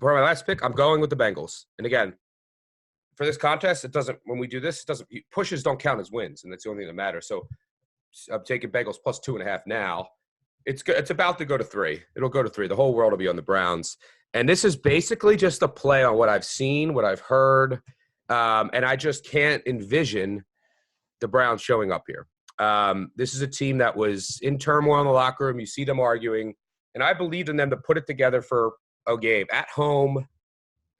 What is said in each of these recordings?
for my last pick, I'm going with the Bengals. And again, for this contest, when we do this, pushes don't count as wins, and that's the only thing that matters. So I'm taking Bengals plus 2.5 now. It's about to go to 3. It'll go to 3. The whole world will be on the Browns. And this is basically just a play on what I've seen, what I've heard. And I just can't envision the Browns showing up here. This is a team that was in turmoil in the locker room. You see them arguing. And I believed in them to put it together for a game at home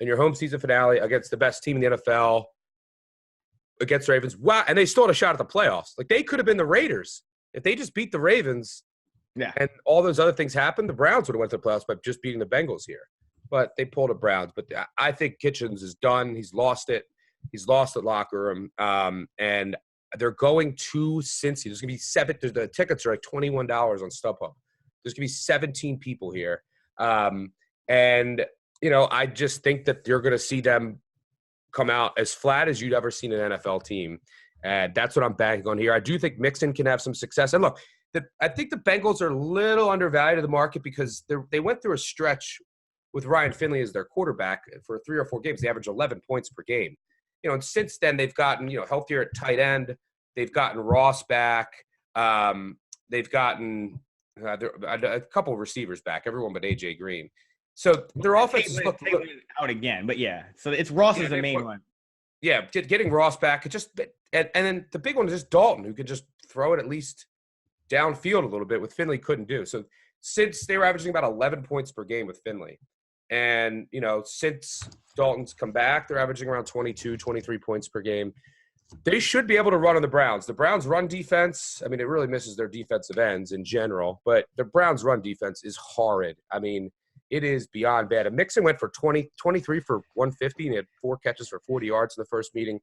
in your home season finale against the best team in the NFL, against the Ravens. Wow. And they still had a shot at the playoffs. Like, they could have been the Raiders. If they just beat the Ravens and all those other things happened, the Browns would have went to the playoffs by just beating the Bengals here. But they pulled the Browns. But I think Kitchens is done. He's lost it. He's lost the locker room. And they're going to Cincy. There's going to be the tickets are like $21 on StubHub. There's going to be 17 people here. And, I just think that you're going to see them come out as flat as you'd ever seen an NFL team. And that's what I'm banking on here. I do think Mixon can have some success. And look, I think the Bengals are a little undervalued in the market because they went through a stretch with Ryan Finley as their quarterback for 3 or 4 games. They average 11 points per game. And since then they've gotten, healthier at tight end. They've gotten Ross back. They've gotten a couple of receivers back, everyone but A.J. Green. So their offense is out again, but yeah. So it's Ross is the main one. Yeah, getting Ross back. And then the big one is just Dalton, who could just throw it at least downfield a little bit, with Finley couldn't do. So since they were averaging about 11 points per game with Finley, and since Dalton's come back, they're averaging around 22, 23 points per game. They should be able to run on the Browns. The Browns' run defense, it really misses their defensive ends in general, but the Browns' run defense is horrid. It is beyond bad. And Mixon went for 23 for 150, and he had 4 catches for 40 yards in the first meeting.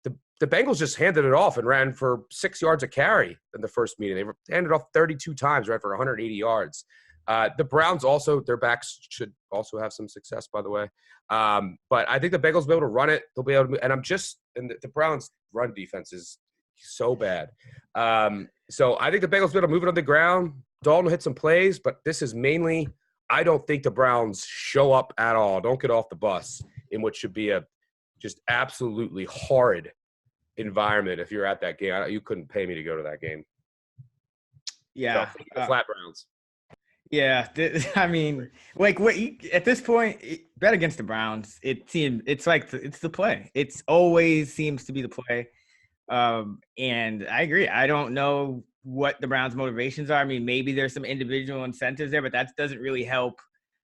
The Bengals just handed it off and ran for 6 yards a carry in the first meeting. They handed off 32 times, ran for 180 yards. The Browns also, their backs should also have some success, by the way. But I think the Bengals will be able to run it. They'll be able to, and the Browns' run defense is so bad. So I think the Bengals will be able to move it on the ground. Dalton will hit some plays, but this is mainly, I don't think the Browns show up at all. Don't get off the bus in what should be a just absolutely horrid environment. If you're at that game, you couldn't pay me to go to that game. Yeah. So, flat Browns. Yeah, at this point, bet against the Browns. It's the play. It's always seems to be the play. And I agree. I don't know what the Browns' motivations are. Maybe there's some individual incentives there, but that doesn't really help,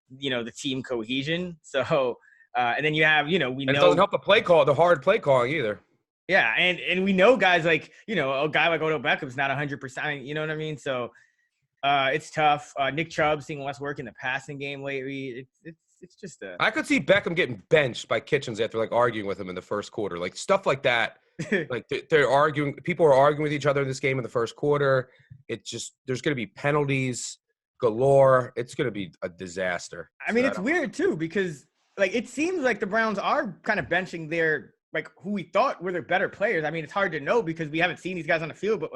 the team cohesion. So, and then you have, it doesn't help the hard play calling either. Yeah, and we know guys like, a guy like Odell Beckham's not 100%. You know what I mean? So. It's tough. Nick Chubb seeing less work in the passing game lately. It's just I could see Beckham getting benched by Kitchens after arguing with him in the first quarter, stuff like that. They're arguing. People are arguing with each other in this game in the first quarter. It's just there's going to be penalties galore. It's going to be a disaster. It's weird too because it seems like the Browns are kind of benching their who we thought were their better players. It's hard to know because we haven't seen these guys on the field, but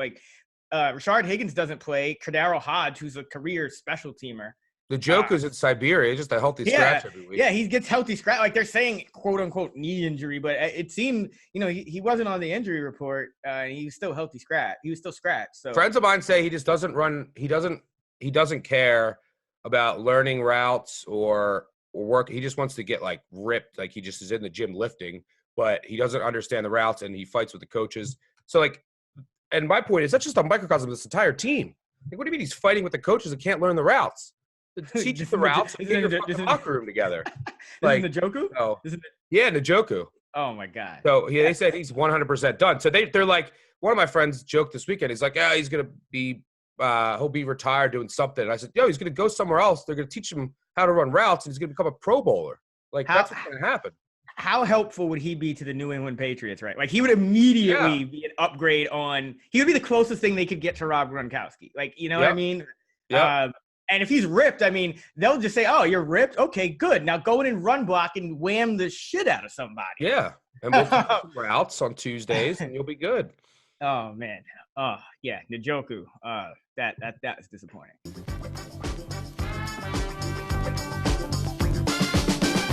Rashard Higgins doesn't play. Cordero Hodge, who's a career special teamer. The joke is in Siberia, just a healthy scratch every week. Yeah, he gets healthy scratch. They're saying, quote unquote, knee injury, but it seemed, he wasn't on the injury report. And he was still healthy scratch. He was still scratched. So friends of mine say he just doesn't run. He doesn't care about learning routes or work. He just wants to get ripped. He just is in the gym lifting, but he doesn't understand the routes and he fights with the coaches. So and my point is that's just a microcosm of this entire team. What do you mean he's fighting with the coaches that can't learn the routes? Teach the routes and get your locker room together. Njoku? No. Yeah, Njoku. Oh, my God. So they said he's 100% done. So they're one of my friends joked this weekend. He's he's going to be he'll be retired doing something. And I said, he's going to go somewhere else. They're going to teach him how to run routes, and he's going to become a Pro Bowler. That's what's going to happen. How helpful would he be to the New England Patriots, right? He would immediately be an upgrade he would be the closest thing they could get to Rob Gronkowski. What I mean? Yeah. And if he's ripped, they'll just say, oh, you're ripped? Okay, good. Now go in and run block and wham the shit out of somebody. Yeah. And we'll teach some routes on Tuesdays, and you'll be good. Oh, man. Oh, yeah. Njoku. That was disappointing.